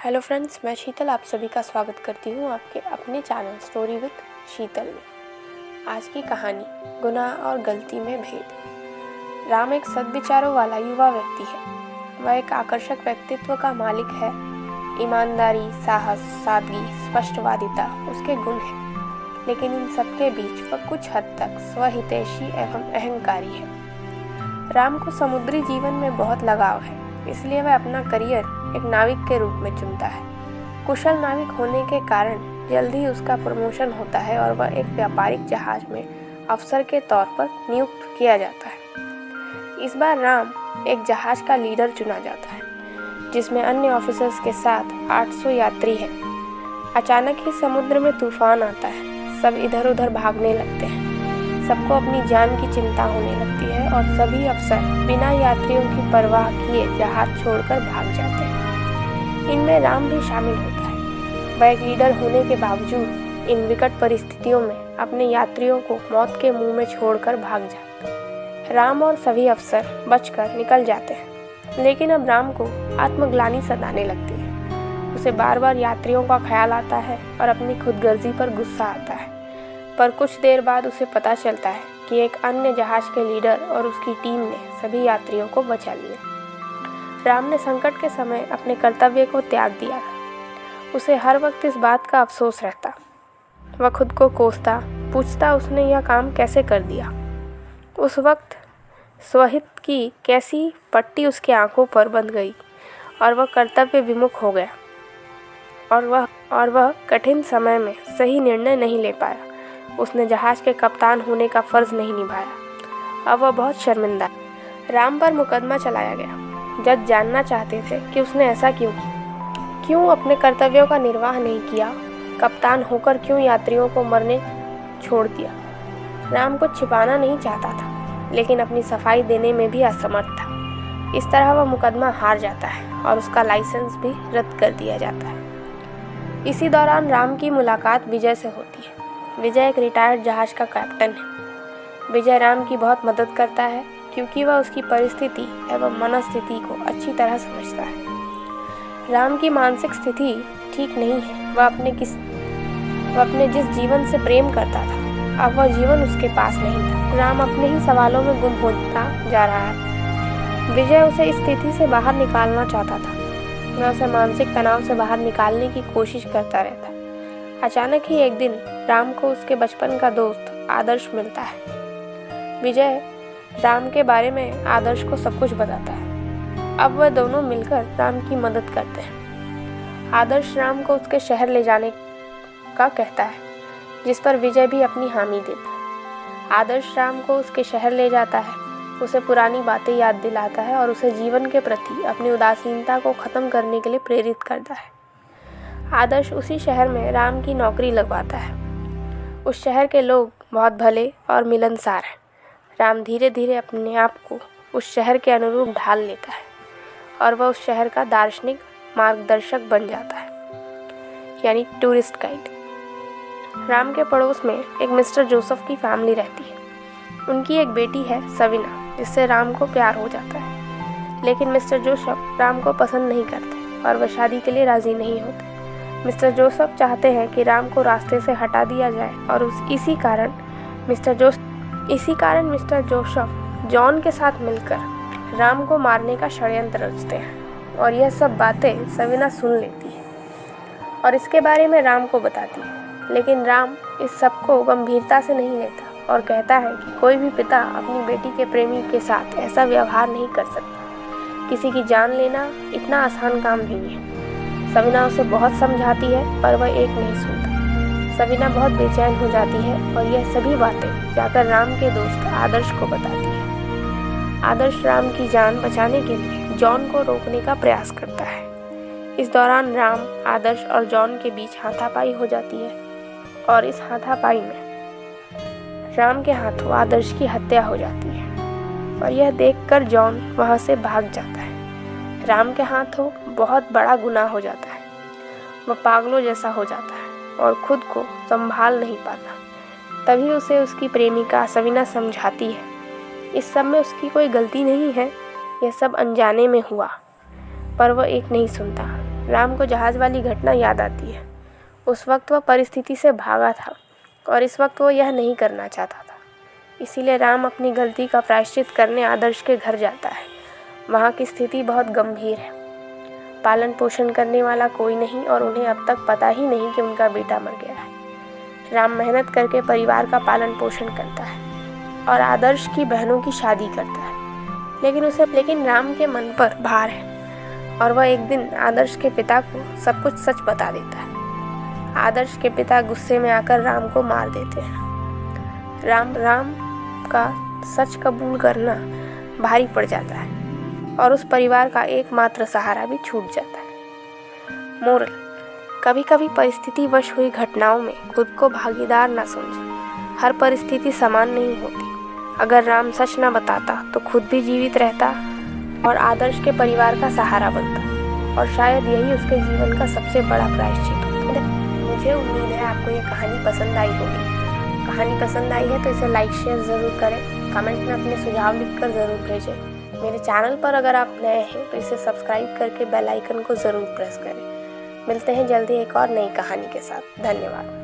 Hello friends, मैं शीतल आप सभी का स्वागत करती हूँ आपके अपने चैनल स्टोरी विद शीतल में। आज की कहानी गुनाह और गलती में भेद। राम एक सद्विचारों वाला युवा व्यक्ति है। वह एक आकर्षक व्यक्तित्व का मालिक है। ईमानदारी, साहस, सादगी, स्पष्टवादिता उसके गुण हैं, लेकिन इन सबके बीच वह कुछ हद तक स्वहितैषी एवं अहंकारी है। राम को समुद्री जीवन में बहुत लगाव है, इसलिए वह अपना करियर एक नाविक के रूप में चुनता है। कुशल नाविक होने के कारण जल्द ही उसका प्रमोशन होता है और वह एक व्यापारिक जहाज में अफसर के तौर पर नियुक्त किया जाता है। इस बार राम एक जहाज का लीडर चुना जाता है, जिसमें अन्य ऑफिसर्स के साथ 800 यात्री हैं। अचानक ही समुद्र में तूफान आता है। सब इधर उधर भागने लगते हैं। सबको अपनी जान की चिंता होने लगती है और सभी अफसर बिना यात्रियों की परवाह किए जहाज छोड़कर भाग जाते हैं। इनमें राम भी शामिल होता है। वह एक लीडर होने के बावजूद इन विकट परिस्थितियों में अपने यात्रियों को मौत के मुंह में छोड़कर भाग जाता है। राम और सभी अफसर बचकर निकल जाते हैं, लेकिन अब राम को आत्मग्लानि सताने लगती है। उसे बार बार यात्रियों का ख्याल आता है और अपनी खुदगर्जी पर गुस्सा आता है। पर कुछ देर बाद उसे पता चलता है कि एक अन्य जहाज के लीडर और उसकी टीम ने सभी यात्रियों को बचा लिया। राम ने संकट के समय अपने कर्तव्य को त्याग दिया। उसे हर वक्त इस बात का अफसोस रहता। वह खुद को कोसता, पूछता उसने यह काम कैसे कर दिया। उस वक्त स्वहित की कैसी पट्टी उसकी आंखों पर बंध गई और वह कर्तव्य विमुख हो गया और वह कठिन समय में सही निर्णय नहीं ले पाया। उसने जहाज के कप्तान होने का फर्ज नहीं निभाया। अब वह बहुत शर्मिंदा। राम पर मुकदमा चलाया गया। जज जानना चाहते थे कि उसने ऐसा क्यों किया, क्यों अपने कर्तव्यों का निर्वाह नहीं किया, कप्तान होकर क्यों यात्रियों को मरने छोड़ दिया। राम कुछ छिपाना नहीं चाहता था, लेकिन अपनी सफाई देने में भी असमर्थ था। इस तरह वह मुकदमा हार जाता है और उसका लाइसेंस भी रद्द कर दिया जाता है। इसी दौरान राम की मुलाकात विजय से होती है। विजय एक रिटायर्ड जहाज का कैप्टन है। विजय राम की बहुत मदद करता है, क्योंकि वह उसकी परिस्थिति एवं मनस्थिति को अच्छी तरह समझता है। राम की मानसिक स्थिति ठीक नहीं है। वह अपने जिस जीवन से प्रेम करता था, अब वह जीवन उसके पास नहीं था। राम अपने ही सवालों में गुम होता जा रहा है। विजय उसे इस स्थिति से बाहर निकालना चाहता था। वह उसे मानसिक तनाव से बाहर निकालने की कोशिश करता रहता। अचानक ही एक दिन राम को उसके बचपन का दोस्त आदर्श मिलता है। विजय राम के बारे में आदर्श को सब कुछ बताता है। अब वह दोनों मिलकर राम की मदद करते हैं। आदर्श राम को उसके शहर ले जाने का कहता है, जिस पर विजय भी अपनी हामी देता है। आदर्श राम को उसके शहर ले जाता है, उसे पुरानी बातें याद दिलाता है और उसे जीवन के प्रति अपनी उदासीनता को ख़त्म करने के लिए प्रेरित करता है। आदर्श उसी शहर में राम की नौकरी लगवाता है। उस शहर के लोग बहुत भले और मिलनसार हैं। राम धीरे धीरे अपने आप को उस शहर के अनुरूप ढाल लेता है और वह उस शहर का दार्शनिक मार्गदर्शक बन जाता है, यानी टूरिस्ट गाइड। राम के पड़ोस में एक मिस्टर जोसेफ की फैमिली रहती है। उनकी एक बेटी है सविना, जिससे राम को प्यार हो जाता है। लेकिन मिस्टर जोसेफ राम को पसंद नहीं करते और वह शादी के लिए राज़ी नहीं होते। मिस्टर जोसेफ चाहते हैं कि राम को रास्ते से हटा दिया जाए और इसी कारण मिस्टर जोसेफ जॉन के साथ मिलकर राम को मारने का षड्यंत्र रचते हैं और यह सब बातें सविना सुन लेती है और इसके बारे में राम को बताती है। लेकिन राम इस सब को गंभीरता से नहीं लेता और कहता है कि कोई भी पिता अपनी बेटी के प्रेमी के साथ ऐसा व्यवहार नहीं कर सकता। किसी की जान लेना इतना आसान काम नहीं है। सविना उसे बहुत समझाती है, पर वह एक नहीं सुनता। सविना बहुत बेचैन हो जाती है और यह सभी बातें जाकर राम के दोस्त आदर्श को बताती है। आदर्श राम की जान बचाने के लिए जॉन को रोकने का प्रयास करता है। इस दौरान राम, आदर्श और जॉन के बीच हाथापाई हो जाती है और इस हाथापाई में राम के हाथों आदर्श की हत्या हो जाती है और यह देखकर जॉन वहां से भाग जाता है। राम के हाथों बहुत बड़ा गुनाह हो जाता है। वह पागलों जैसा हो जाता है और खुद को संभाल नहीं पाता। तभी उसे उसकी प्रेमिका सविना समझाती है, इस सब में उसकी कोई गलती नहीं है, यह सब अनजाने में हुआ। पर वह एक नहीं सुनता। राम को जहाज वाली घटना याद आती है। उस वक्त वह परिस्थिति से भागा था और इस वक्त वो यह नहीं करना चाहता था। इसीलिए राम अपनी गलती का प्रायश्चित करने आदर्श के घर जाता है। वहाँ की स्थिति बहुत गंभीर है। पालन पोषण करने वाला कोई नहीं और उन्हें अब तक पता ही नहीं कि उनका बेटा मर गया है। राम मेहनत करके परिवार का पालन पोषण करता है और आदर्श की बहनों की शादी करता है, लेकिन राम के मन पर भार है और वह एक दिन आदर्श के पिता को सब कुछ सच बता देता है। आदर्श के पिता गुस्से में आकर राम को मार देते हैं। राम का सच कबूल करना भारी पड़ जाता है और उस परिवार का एकमात्र सहारा भी छूट जाता है। मोरल: कभी कभी परिस्थिति वश हुई घटनाओं में खुद को भागीदार न समझें। हर परिस्थिति समान नहीं होती। अगर राम सच न बताता तो खुद भी जीवित रहता और आदर्श के परिवार का सहारा बनता, और शायद यही उसके जीवन का सबसे बड़ा प्रायश्चित होता। मुझे उम्मीद है आपको ये कहानी पसंद आई होगी। कहानी पसंद आई है तो इसे लाइक शेयर ज़रूर करें। कमेंट में अपने सुझाव लिखकर ज़रूर भेजें। मेरे चैनल पर अगर आप नए हैं तो इसे सब्सक्राइब करके बेल आइकन को ज़रूर प्रेस करें। मिलते हैं जल्दी एक और नई कहानी के साथ। धन्यवाद।